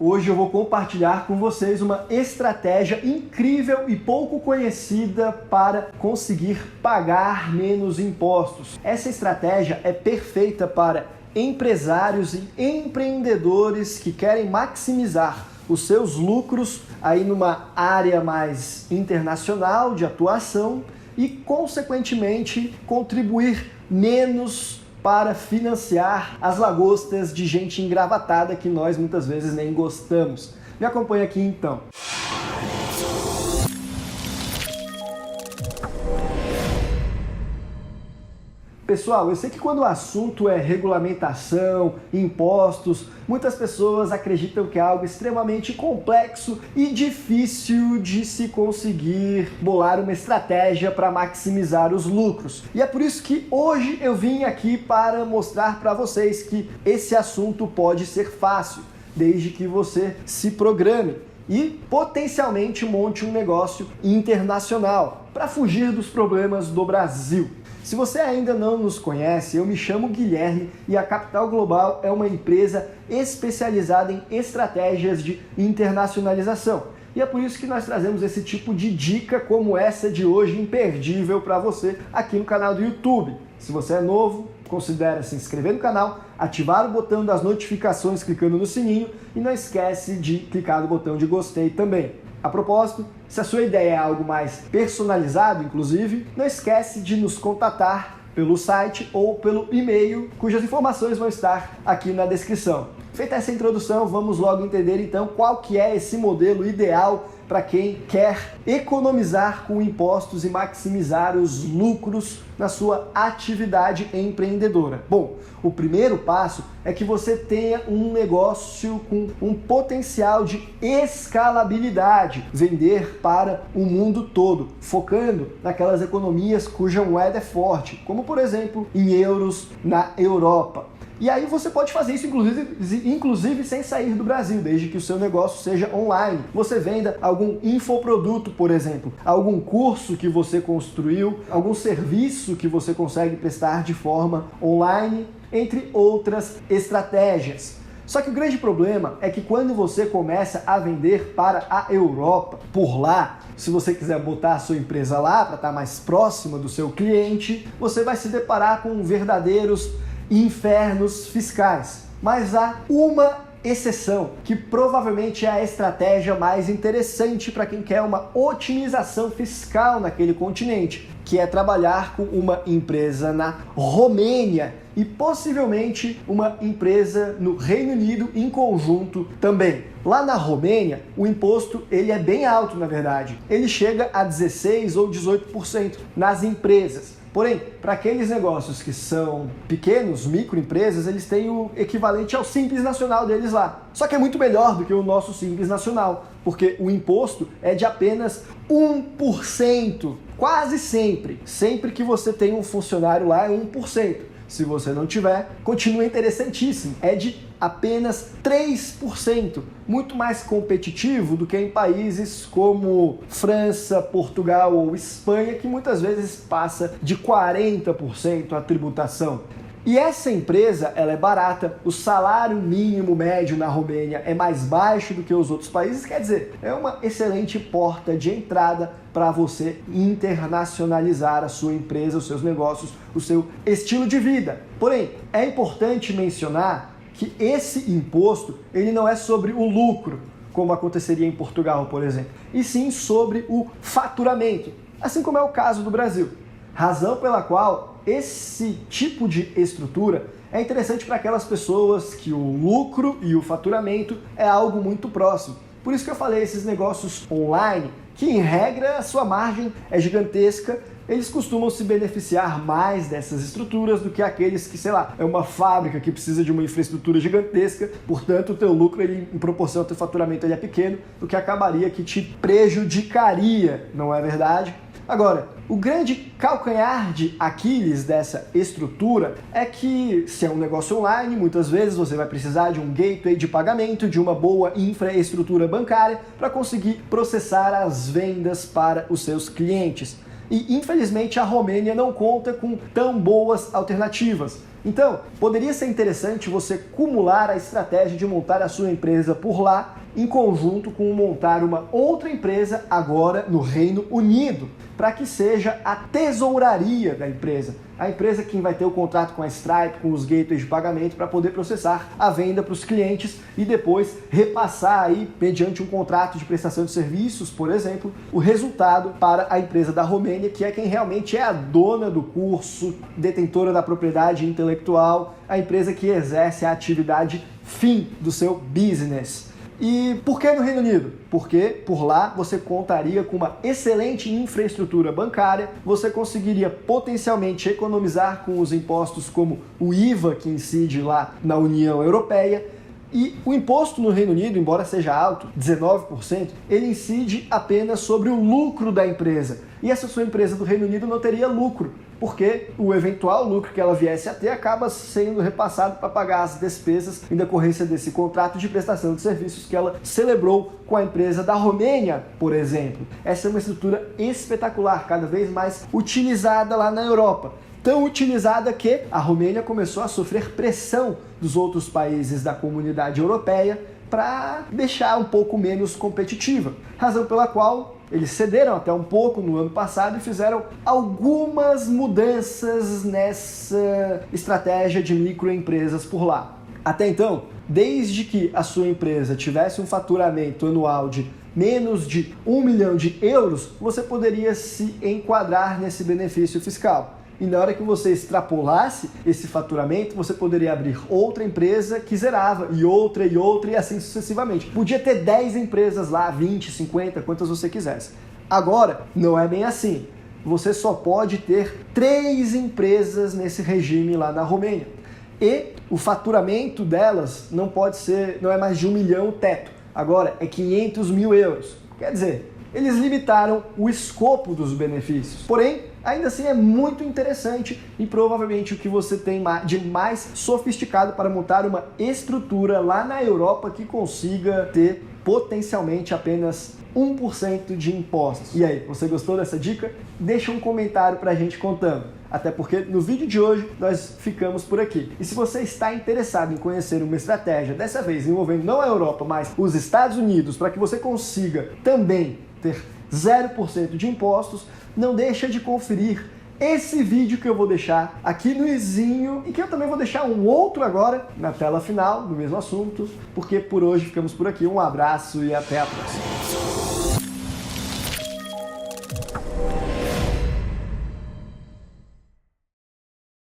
Hoje eu vou compartilhar com vocês uma estratégia incrível e pouco conhecida para conseguir pagar menos impostos. Essa estratégia é perfeita para empresários e empreendedores que querem maximizar os seus lucros aí numa área mais internacional de atuação e, consequentemente, contribuir menos para financiar as lagostas de gente engravatada que nós muitas vezes nem gostamos. Me acompanha aqui então. Pessoal, eu sei que quando o assunto é regulamentação, impostos, muitas pessoas acreditam que é algo extremamente complexo e difícil de se conseguir bolar uma estratégia para maximizar os lucros. E é por isso que hoje eu vim aqui para mostrar para vocês que esse assunto pode ser fácil, desde que você se programe e potencialmente monte um negócio internacional para fugir dos problemas do Brasil. Se você ainda não nos conhece, eu me chamo Guilherme e a Capital Global é uma empresa especializada em estratégias de internacionalização. E é por isso que nós trazemos esse tipo de dica como essa de hoje, imperdível para você aqui no canal do YouTube. Se você é novo, considere se inscrever no canal, ativar o botão das notificações clicando no sininho e não esquece de clicar no botão de gostei também. A propósito, se a sua ideia é algo mais personalizado, inclusive, não esquece de nos contatar pelo site ou pelo e-mail, cujas informações vão estar aqui na descrição. Feita essa introdução, vamos logo entender então qual que é esse modelo ideal para quem quer economizar com impostos e maximizar os lucros na sua atividade empreendedora. Bom, o primeiro passo é que você tenha um negócio com um potencial de escalabilidade, vender para o mundo todo, focando naquelas economias cuja moeda é forte, como por exemplo em euros na Europa. E aí você pode fazer isso inclusive sem sair do Brasil, desde que o seu negócio seja online. Você venda algum infoproduto, por exemplo, algum curso que você construiu, algum serviço que você consegue prestar de forma online, entre outras estratégias. Só que o grande problema é que quando você começa a vender para a Europa, por lá, se você quiser botar a sua empresa lá para estar mais próxima do seu cliente, você vai se deparar com verdadeiros infernos fiscais. Mas há uma exceção, que provavelmente é a estratégia mais interessante para quem quer uma otimização fiscal naquele continente, que é trabalhar com uma empresa na Romênia e possivelmente uma empresa no Reino Unido em conjunto também. Lá na Romênia, o imposto ele é bem alto, na verdade. Ele chega a 16% ou 18% nas empresas. Porém, para aqueles negócios que são pequenos, microempresas, eles têm o equivalente ao Simples Nacional deles lá. Só que é muito melhor do que o nosso Simples Nacional, porque o imposto é de apenas 1%, quase sempre. Sempre que você tem um funcionário lá é 1%. Se você não tiver, continua interessantíssimo. É de apenas 3%, muito mais competitivo do que em países como França, Portugal ou Espanha, que muitas vezes passa de 40% a tributação. E essa empresa, ela é barata, o salário mínimo médio na Romênia é mais baixo do que os outros países, quer dizer, é uma excelente porta de entrada para você internacionalizar a sua empresa, os seus negócios, o seu estilo de vida. Porém, é importante mencionar que esse imposto, ele não é sobre o lucro, como aconteceria em Portugal, por exemplo, e sim sobre o faturamento, assim como é o caso do Brasil. Razão pela qual esse tipo de estrutura é interessante para aquelas pessoas que o lucro e o faturamento é algo muito próximo. Por isso que eu falei, esses negócios online, que em regra a sua margem é gigantesca, eles costumam se beneficiar mais dessas estruturas do que aqueles que, sei lá, é uma fábrica que precisa de uma infraestrutura gigantesca, portanto o teu lucro, ele, em proporção ao teu faturamento, ele é pequeno, o que acabaria que te prejudicaria, não é verdade? Agora, o grande calcanhar de Aquiles dessa estrutura é que, se é um negócio online, muitas vezes você vai precisar de um gateway de pagamento, de uma boa infraestrutura bancária para conseguir processar as vendas para os seus clientes. E, infelizmente, a Romênia não conta com tão boas alternativas. Então, poderia ser interessante você cumular a estratégia de montar a sua empresa por lá, em conjunto com montar uma outra empresa agora no Reino Unido, para que seja a tesouraria da empresa. A empresa que vai ter o contrato com a Stripe, com os gateways de pagamento, para poder processar a venda para os clientes e depois repassar aí, mediante um contrato de prestação de serviços, por exemplo, o resultado para a empresa da Romênia, que é quem realmente é a dona do curso, detentora da propriedade intelectual, a empresa que exerce a atividade fim do seu business. E por que no Reino Unido? Porque por lá você contaria com uma excelente infraestrutura bancária, você conseguiria potencialmente economizar com os impostos como o IVA que incide lá na União Europeia, e o imposto no Reino Unido, embora seja alto, 19%, ele incide apenas sobre o lucro da empresa. E essa sua empresa do Reino Unido não teria lucro, porque o eventual lucro que ela viesse a ter acaba sendo repassado para pagar as despesas em decorrência desse contrato de prestação de serviços que ela celebrou com a empresa da Romênia, por exemplo. Essa é uma estrutura espetacular, cada vez mais utilizada lá na Europa. Tão utilizada que a Romênia começou a sofrer pressão dos outros países da comunidade europeia para deixar um pouco menos competitiva. Razão pela qual eles cederam até um pouco no ano passado e fizeram algumas mudanças nessa estratégia de microempresas por lá. Até então, desde que a sua empresa tivesse um faturamento anual de menos de 1 milhão de euros, você poderia se enquadrar nesse benefício fiscal. E na hora que você extrapolasse esse faturamento, você poderia abrir outra empresa que zerava, e outra, e assim sucessivamente. Podia ter 10 empresas lá, 20, 50, quantas você quisesse. Agora, não é bem assim. Você só pode ter 3 empresas nesse regime lá na Romênia. E o faturamento delas não é mais de 1 milhão o teto. Agora é 500 mil euros. Quer dizer, eles limitaram o escopo dos benefícios. Porém, ainda assim é muito interessante e provavelmente o que você tem de mais sofisticado para montar uma estrutura lá na Europa que consiga ter potencialmente apenas 1% de impostos. E aí, você gostou dessa dica? Deixa um comentário pra gente contando. Até porque no vídeo de hoje nós ficamos por aqui. E se você está interessado em conhecer uma estratégia, dessa vez envolvendo não a Europa, mas os Estados Unidos, para que você consiga também ter 0% de impostos, não deixa de conferir esse vídeo que eu vou deixar aqui no izinho e que eu também vou deixar um outro agora na tela final do mesmo assunto, porque por hoje ficamos por aqui. Um abraço e até a próxima.